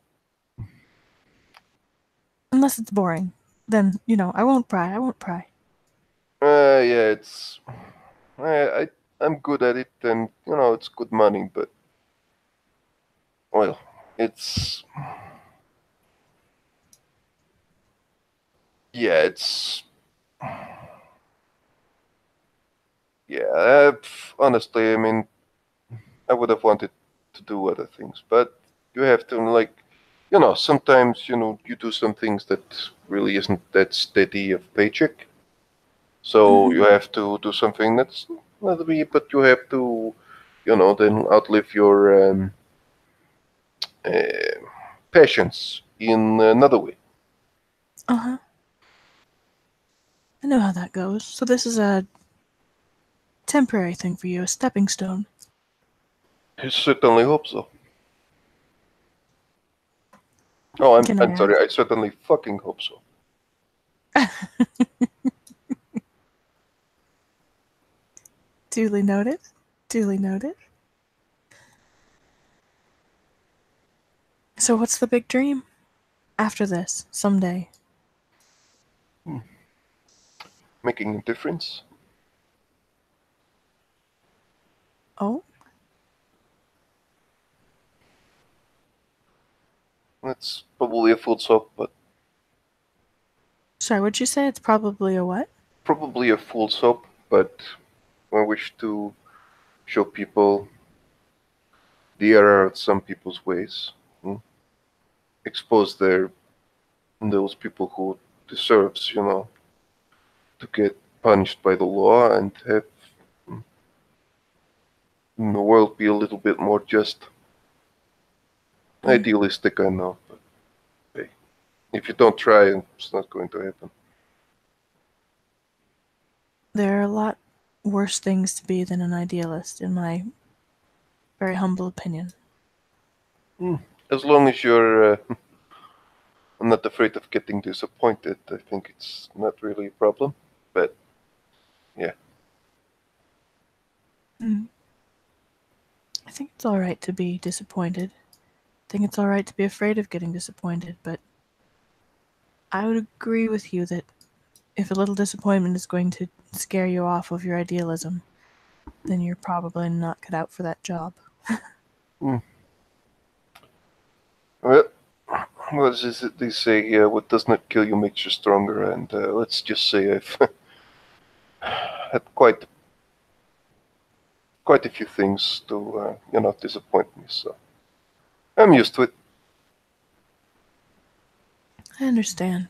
Unless it's boring. Then, I won't pry. I won't pry. yeah, it's I'm good at it, and it's good money, but well, it's yeah, it's yeah. Honestly, I mean, I would have wanted to do other things, but you have to like, sometimes you do some things that really isn't that steady of paycheck. So you have to do something that's not be, but you have to, then outlive your uh, passions in another way. Uh huh. I know how that goes. So this is a temporary thing for you, a stepping stone. I certainly hope so. Oh, I'm Can I I'm sorry. ask? I certainly fucking hope so. Duly noted. Duly noted. So what's the big dream? After this, someday. Hmm. Making a difference. Oh? That's probably a full stop, but Sorry, what'd you say? It's probably a what? probably a full stop. But I wish to show people the error of some people's ways. Hmm. Expose those people who deserves, to get punished by the law and have the world be a little bit more just. Mm. Idealistic, I know, but hey, if you don't try, it's not going to happen. There are a lot worse things to be than an idealist, in my very humble opinion. Hmm. As long as you're not afraid of getting disappointed, I think it's not really a problem. But yeah, Mm. I think it's alright to be disappointed. I think it's alright to be afraid of getting disappointed, but I would agree with you that if a little disappointment is going to scare you off of your idealism, then you're probably not cut out for that job. hmm. Well, what is it they say? What does not kill you makes you stronger. And let's just say I've had quite a few things to disappoint me. So I'm used to it. I understand.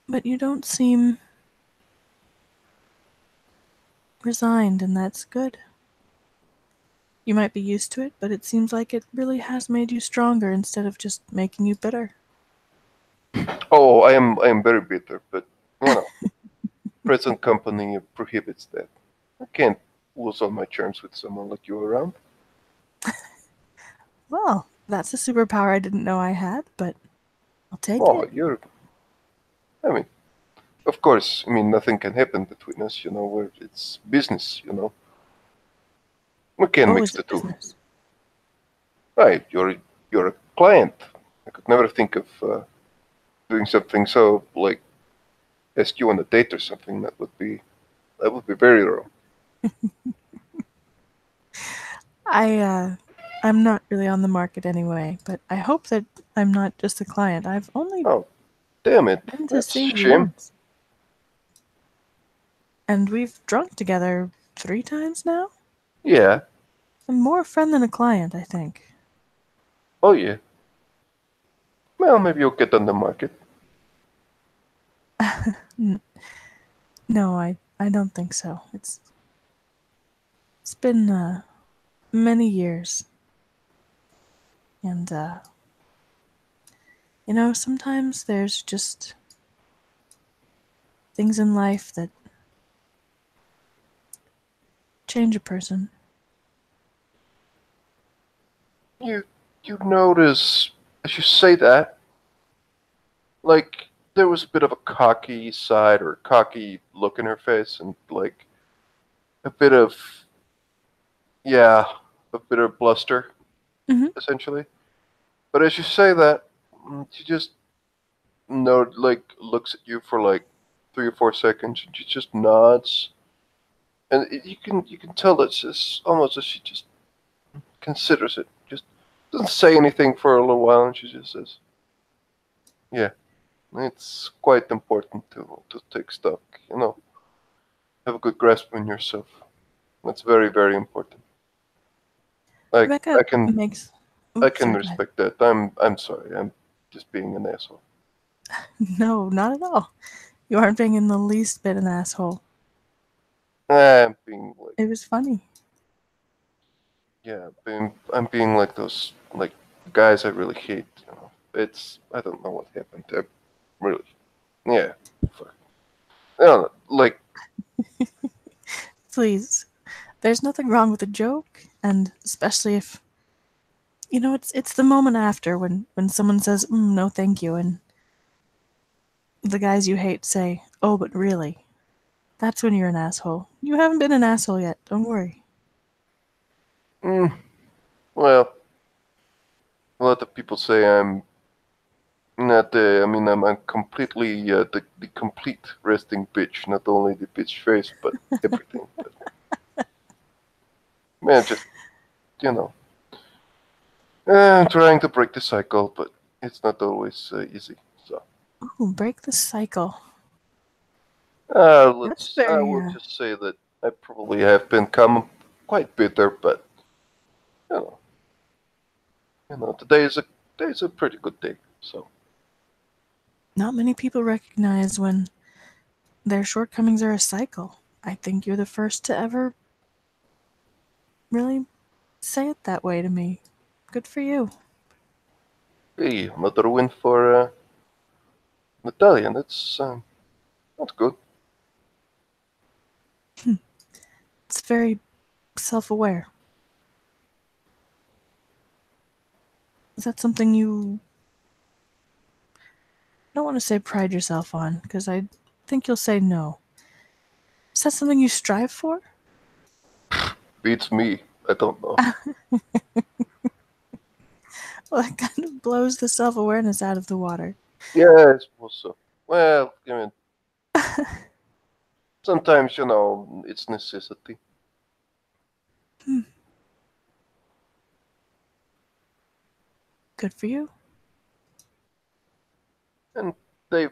But you don't seem resigned, and that's good. You might be used to it, but it seems like it really has made you stronger instead of just making you bitter. Oh, I am very bitter, but present company prohibits that. I can't lose all my charms with someone like you around. Well, that's a superpower I didn't know I had, but I'll take Oh, it. I mean, of course, I mean, nothing can happen between us, where it's business. We can Oh, mix is the it two. business? Right, you're a client. I could never think of doing something so, like, ask you on a date or something. That would be very wrong. I'm not really on the market anyway, but I hope that I'm not just a client. I've only Oh, damn it. been to That's see a you shame. once. And we've drunk together 3 times now? Yeah. I'm more a friend than a client, I think. Oh, yeah. Well, maybe you'll get on the market. No, I don't think so. It's been many years. And, sometimes there's just things in life that change a person. You notice as you say that, like there was a bit of a cocky side or cocky look in her face, and like a bit of yeah, a bit of bluster, Hmm. essentially. But as you say that, she just looks at you for like 3 or 4 seconds, and she just nods, and you can tell that it's almost as she just considers it. Just doesn't say anything for a little while, and she just says, "Yeah, it's quite important to take stock. Have a good grasp on yourself. That's very very important. I Rebecca I can makes. I Oops, can sorry, go ahead. respect that. I'm sorry. I'm just being an asshole. No, not at all. You aren't being in the least bit an asshole. I'm being like It was funny. yeah, I'm being like those like guys I really hate. I don't know what happened. I really yeah. Fuck. I don't know. Like Please. There's nothing wrong with a joke, and especially if it's the moment after when someone says no thank you and the guys you hate say, "Oh, but really." That's when you're an asshole. You haven't been an asshole yet. Don't worry. mm, well, a lot of people say I'm not. I'm completely the complete resting bitch. Not only the bitch face, but everything. But man, just you know. I'm trying to break the cycle, but it's not always easy. So, Ooh, break the cycle. That's I very will just say that I probably have become quite bitter, but you know, today is a pretty good day. So, not many people recognize when their shortcomings are a cycle. I think you're the first to ever really say it that way to me. Good for you. hey, another win for Natalia. That's good. It's very self aware. Is that something you don't want to say pride yourself on? Because I think you'll say no. Is that something you strive for? Beats me. I don't know. Well, that kind of blows the self awareness out of the water. Yeah, I suppose so. Well, sometimes it's necessity, Good for you. and they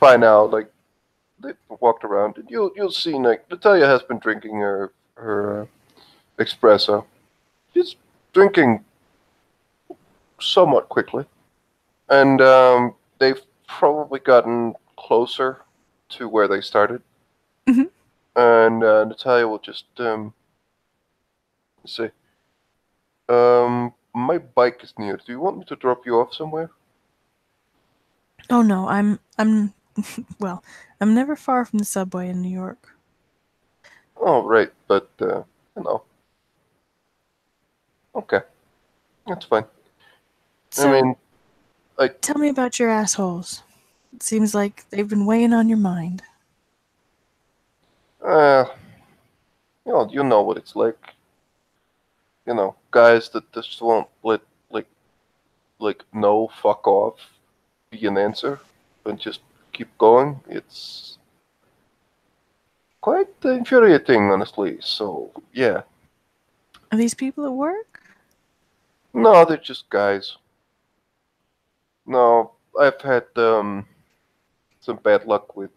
find out like they've walked around, and you'll see like Natalia has been drinking her espresso. She's drinking somewhat quickly, and they've probably gotten closer to where they started. Hmm. And Natalia will just say, "My bike is near. Do you want me to drop you off somewhere?" Oh no, well, I'm never far from the subway in New York. Oh, right, but you know, okay, that's fine. I So, mean, I tell me about your assholes. It seems like they've been weighing on your mind. uh, you know what it's like. Guys that just won't let like no fuck off be an answer and just keep going. It's quite infuriating, honestly. So yeah, Are these people at work? no, they're just guys. No, I've had some bad luck with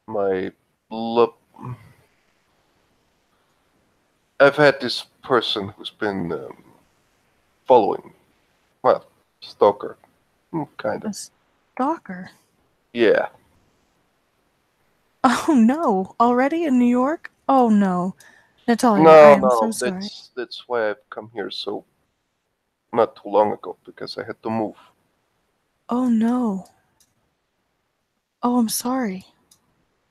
my look. I've had this person who's been following me. Well, stalker, kind of. A stalker. Yeah. Oh no, already in New York? Oh no. Natalia, I No, am so no, sorry. that's why I've come here so not too long ago, because I had to move. Oh no. Oh, I'm sorry.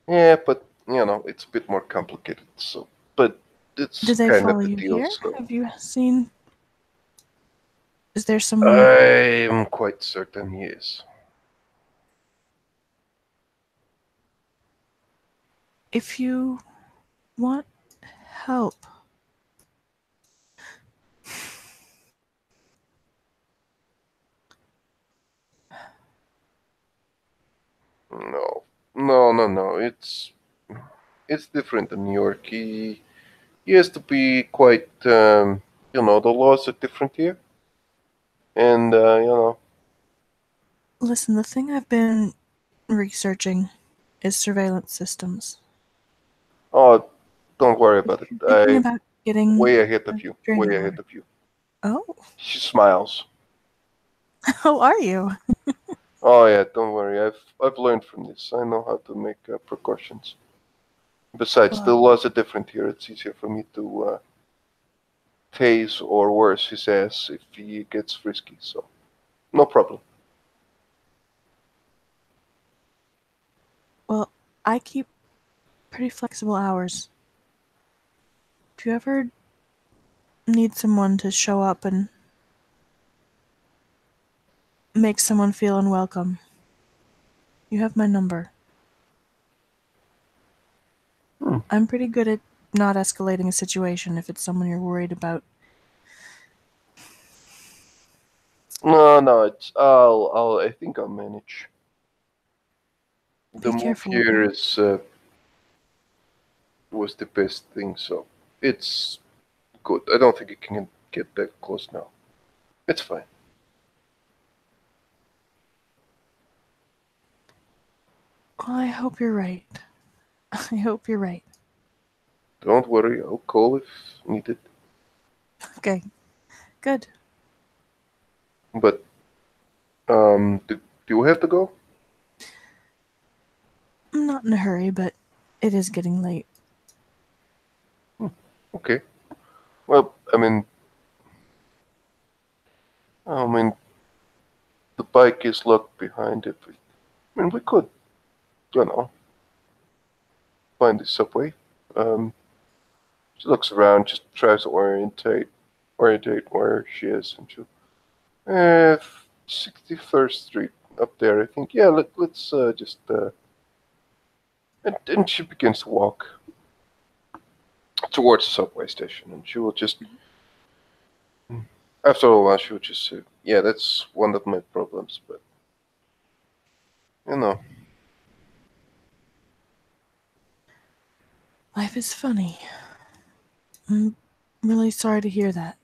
Yeah, but it's a bit more complicated. So, but it's Did they kind of follow the you deal. here? So, Have you seen? Is there someone? I am quite certain he is. If you want help, No, no, no, no. It's different in New York. He has to be quite. The laws are different here, and listen, the thing I've been researching is surveillance systems. Oh, don't worry If about it. you're thinking I about getting way ahead a of you. Way restraining ahead order. of you. Oh, She smiles. how are you? Oh yeah, don't worry. I've learned from this. I know how to make precautions. Besides, the Well, laws are different here. It's easier for me to tase or worse his ass if he gets frisky. So no problem. well, I keep pretty flexible hours. If you ever need someone to show up and make someone feel unwelcome, you have my number. Hmm. I'm pretty good at not escalating a situation if it's someone you're worried about. No, no. I think I'll manage. The Be move careful. here is was the best thing. So it's good. I don't think it can get that close now. It's fine. Well, I hope you're right. I hope you're right. Don't worry. I'll call if needed. Okay, good. But do you have to go? I'm not in a hurry, but it is getting late. Okay. Well, I mean, the bike is locked behind it. We could, you know, find the subway. Um, she looks around, just tries to orientate where she is, and she, 63rd Street up there, I think. Yeah, let's just and she begins to walk towards the subway station, and she will just, after a while, she will just say, "Yeah, that's one of my problems, but you know." Life is funny. I'm really sorry to hear that.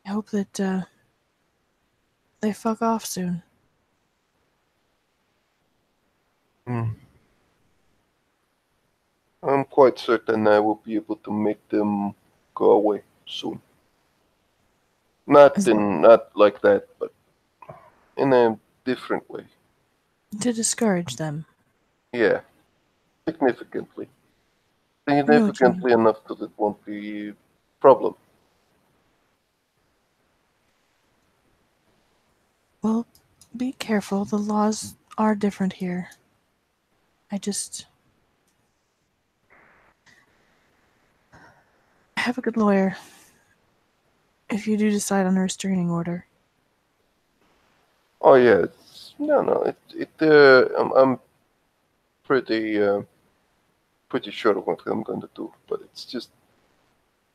I hope that they fuck off soon. Hmm. I'm quite certain I will be able to make them go away soon. Is that Not like that, but in a different way. to discourage them? Yeah, significantly. I know what you mean. Significantly enough that it won't be a problem. Well, be careful. The laws are different here. I just have a good lawyer if you do decide on a restraining order. Oh yeah, no, no. I'm pretty sure of what I'm going to do, but it's just,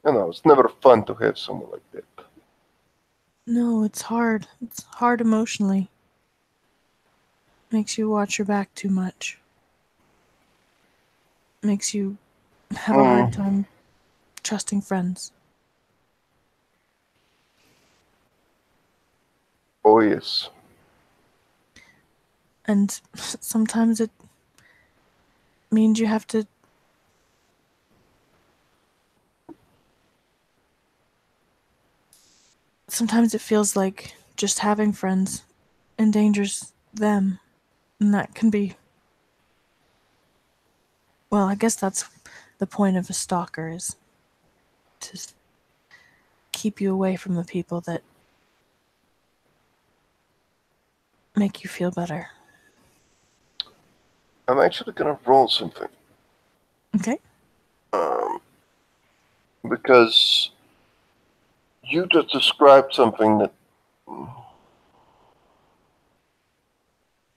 it's never fun to have someone like that. No, it's hard. It's hard emotionally. Makes you watch your back too much. Makes you have a hard Mm. time trusting friends. Oh yes. And sometimes it means you have to. Sometimes it feels like just having friends endangers them. And that can be. Well, I guess that's the point of a stalker is to keep you away from the people that make you feel better. I'm actually gonna roll something. Okay. Because you just described something that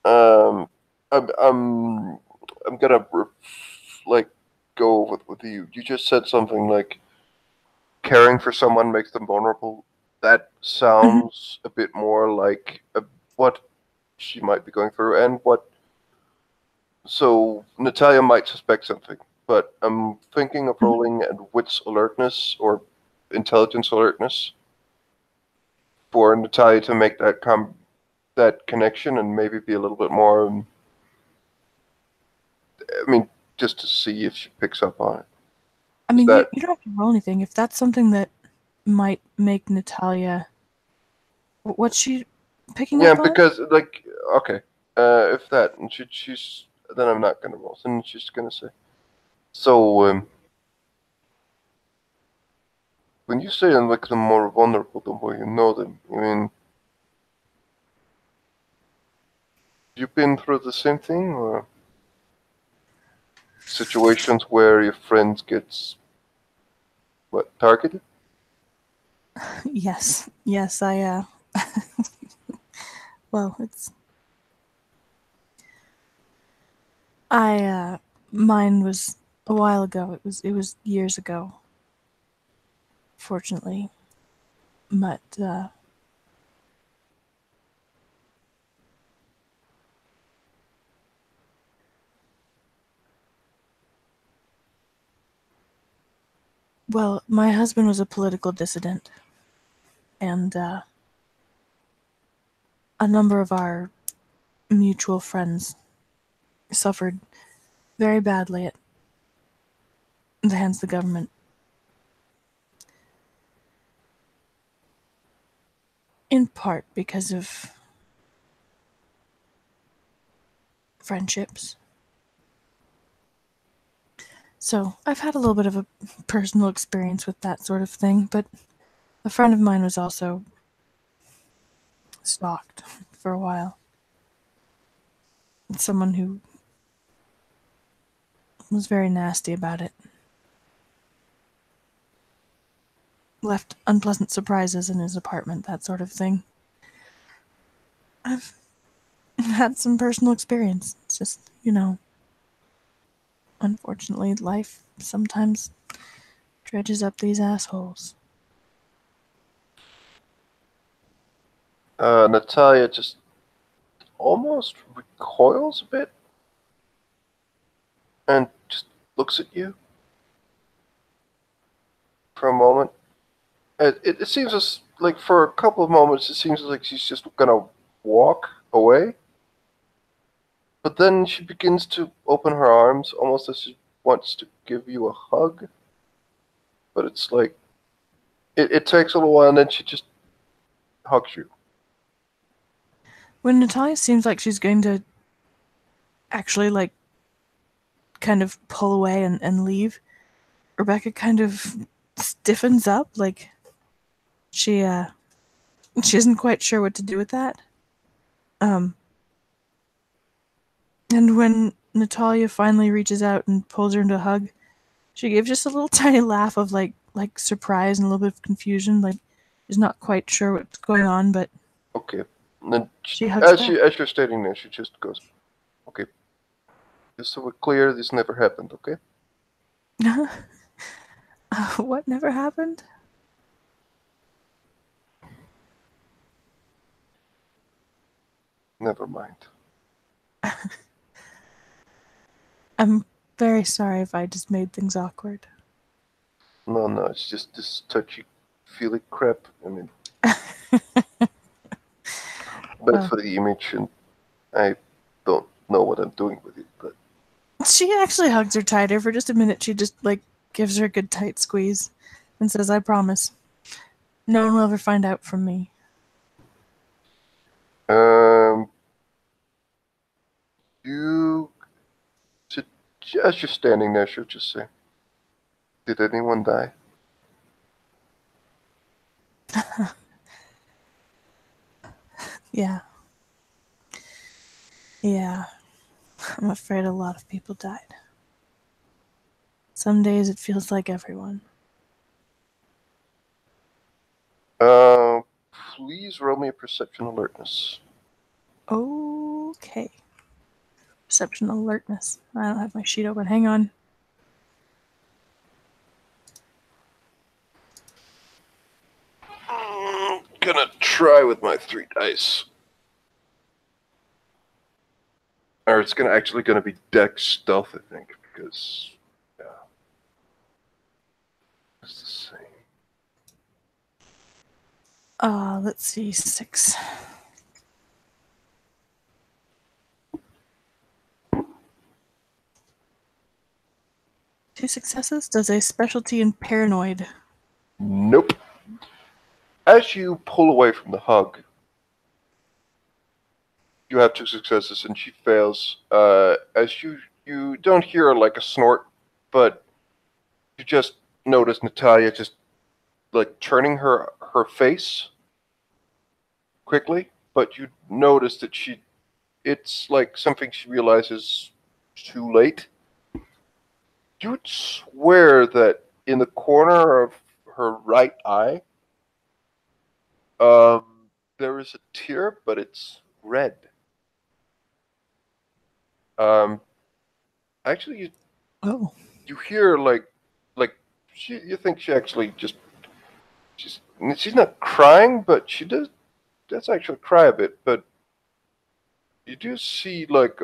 um I'm gonna like go with you. You just said something like caring for someone makes them vulnerable. That sounds a bit more like what she might be going through and what. So Natalia might suspect something, but I'm thinking of rolling at wits alertness or intelligence alertness for Natalia to make that connection and maybe be a little bit more. I mean, just to see if she picks up on it. I mean, That you don't have to roll anything. If that's something that might make Natalia. What's she picking yeah, up on? because like okay, if that and she's then I'm not gonna roll. Then she's gonna say. So when you say I'm like the more vulnerable, the more you know them. I mean, you've been through the same thing, or situations where your friend gets what targeted? Yes. Yes, well, it's. Mine was a while ago. It was years ago, fortunately. But, well, my husband was a political dissident, and, a number of our mutual friends suffered very badly at the hands of the government. In part because of friendships. So I've had a little bit of a personal experience with that sort of thing, but a friend of mine was also stalked for a while. Someone who was very nasty about it. Left unpleasant surprises in his apartment, that sort of thing. I've had some personal experience. It's just, unfortunately, life sometimes dredges up these assholes. Natalia just almost recoils a bit and just looks at you for a moment. It seems as like for a couple of moments, it seems like she's just gonna walk away. But then she begins to open her arms, almost as she wants to give you a hug. But it's like it takes a little while, and then she just hugs you. When Natalia seems like she's going to actually, kind of pull away and leave, Rebecca kind of stiffens up, like she isn't quite sure what to do with that. Um, and when Natalia finally reaches out and pulls her into a hug, she gives just a little tiny laugh of like surprise and a little bit of confusion, like she's not quite sure what's going on, but Okay. And then she hugs back. as you're standing there, she just goes, "Okay, just so we're clear, this never happened. Okay, What never happened? never mind." I'm very sorry if I just made things awkward. No, no, it's just this touchy feely crap. I mean, bad Well, for the image, and I don't know what I'm doing with it, but she actually hugs her tighter. For just a minute, she just, gives her a good tight squeeze and says, I promise. No one will ever find out from me. um, you, as you're standing there, she'll just say, Did anyone die? Yeah. Yeah. I'm afraid a lot of people died. Some days it feels like everyone. Please roll me a perception alertness. Okay. Perception alertness. I don't have my sheet open. Hang on. Gonna try with my 3 dice. Or it's actually gonna be dex stealth, I think, because yeah, it's the same. Let's see. 6. Two successes? Does a specialty in paranoid. Nope. As you pull away from the hug, you have 2 successes and she fails. As you don't hear like a snort, but you just notice Natalia just like turning her face quickly, but you notice that it's like something she realizes too late. You would swear that in the corner of her right eye, there is a tear, but it's red. Um, actually, Oh. you hear like you think she actually she's not crying, but she does actually cry a bit. But you do see like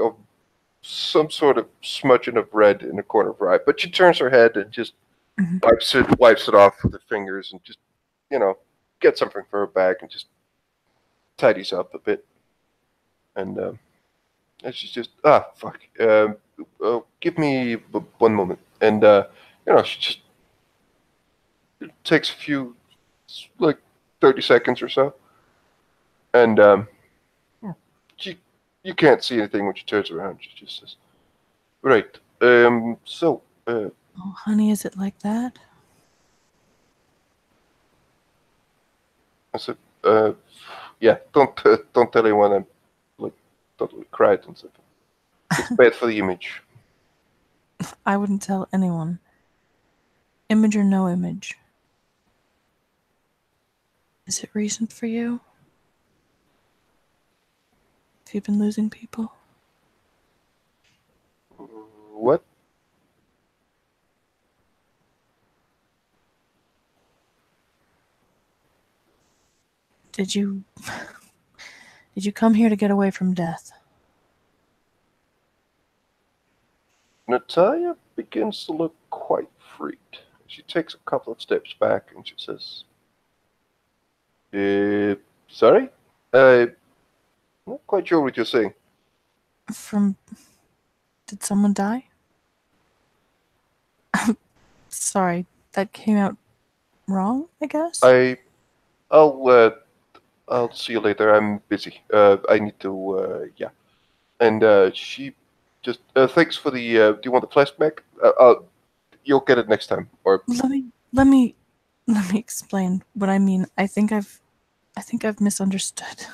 some sort of smudging of red in the corner of her eye. But she turns her head and just wipes it off with her fingers and just gets something for her bag and just tidies up a bit. And she's just fuck. Give me one moment. And she just takes a few like 30 seconds or so, and she you can't see anything when she turns around. She just says, "Right. So, Oh, honey, is it like that? I said, yeah. Don't tell anyone I'm like totally cried and stuff. It's bad for the image." I wouldn't tell anyone. Image or no image. Is it recent for you? Have you been losing people? What? Did you come here to get away from death? Natalia begins to look quite freaked. She takes a couple of steps back and she says, sorry? I'm not quite sure what you're saying. Did someone die? Sorry, that came out wrong, I guess? I'll see you later. I'm busy. I need to, yeah. And she just, thanks for the, do you want the flashback? You'll get it next time. Or Let me explain what I mean. I think I've misunderstood.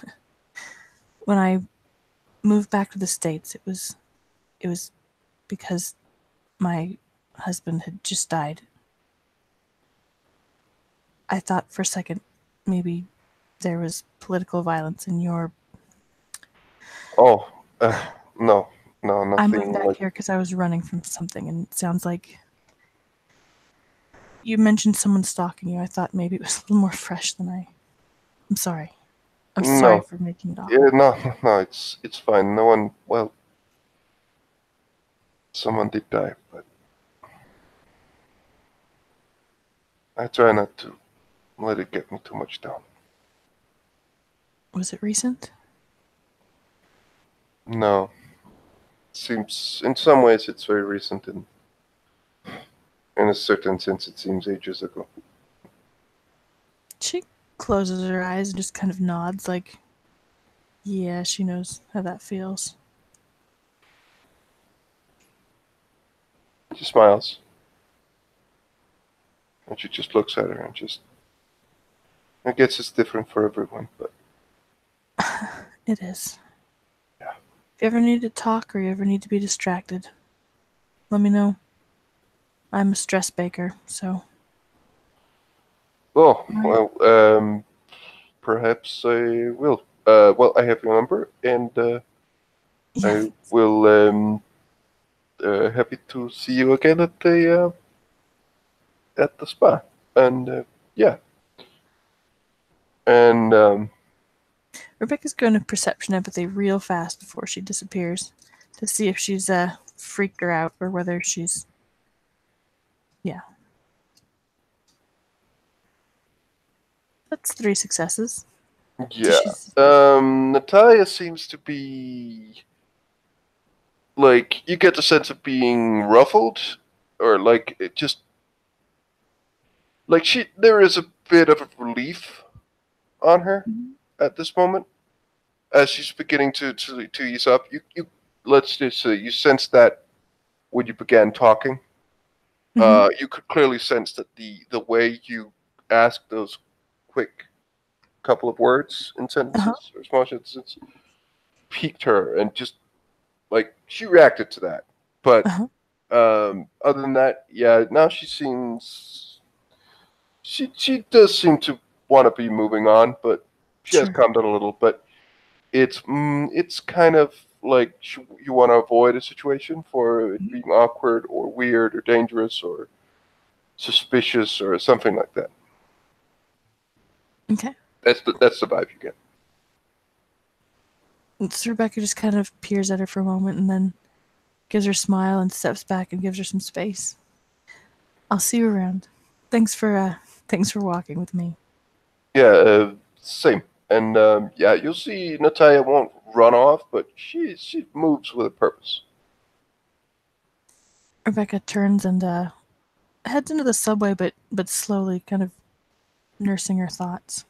When I moved back to the States, it was because my husband had just died. I thought for a second maybe there was political violence in your... oh, no, I moved nothing back like. here because I was running from something, and it sounds like you mentioned someone stalking you. I thought maybe it was a little more fresh than I'm sorry. I'm sorry No, for making it yeah, awkward. no, it's fine. No one. Well, someone did die, but I try not to let it get me too much down. Was it recent? No, seems in some ways it's very recent, and in a certain sense it seems ages ago. She closes her eyes and just kind of nods like, yeah, she knows how that feels. She smiles. And she just looks at her and just. I guess it's different for everyone, but. It is. Yeah. If you ever need to talk or you ever need to be distracted, let me know. I'm a stress baker, so. Oh, Right. well, perhaps I will. Well, I have your number, and Yes. I will. Happy to see you again at the spa, and yeah, and Rebecca's going to perception empathy real fast before she disappears to see if she's freaked her out or whether she's. Yeah. That's 3 successes. So yeah. she's. Natalia seems to be like you get the sense of being ruffled, or like it just like she there is a bit of a relief on her at this moment as she's beginning to ease up. You let's just say you sense that when you began talking, Mm-hmm. you could clearly sense that the way you ask those quick couple of words in Uh-huh. sentences or small sentences piqued her, and just like she reacted to that. But Uh-huh. other than that, yeah, now she seems she does seem to want to be moving on, but she has Sure. calmed down a little. But it's kind of like you want to avoid a situation for it being awkward or weird or dangerous or suspicious or something like that. Okay. That's the vibe you get. So Rebecca just kind of peers at her for a moment and then gives her a smile and steps back and gives her some space. I'll see you around. Thanks for thanks for walking with me. Yeah, same. And yeah, you'll see Natalia won't run off, but she moves with a purpose. Rebecca turns and heads into the subway, but slowly, kind of nursing her thoughts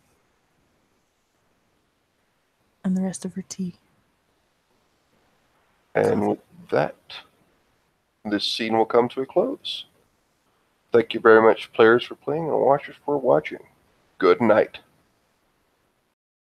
and the rest of her tea. And Coffee. with that, this scene will come to a close. Thank you very much, players, for playing, and watchers for watching. Good night.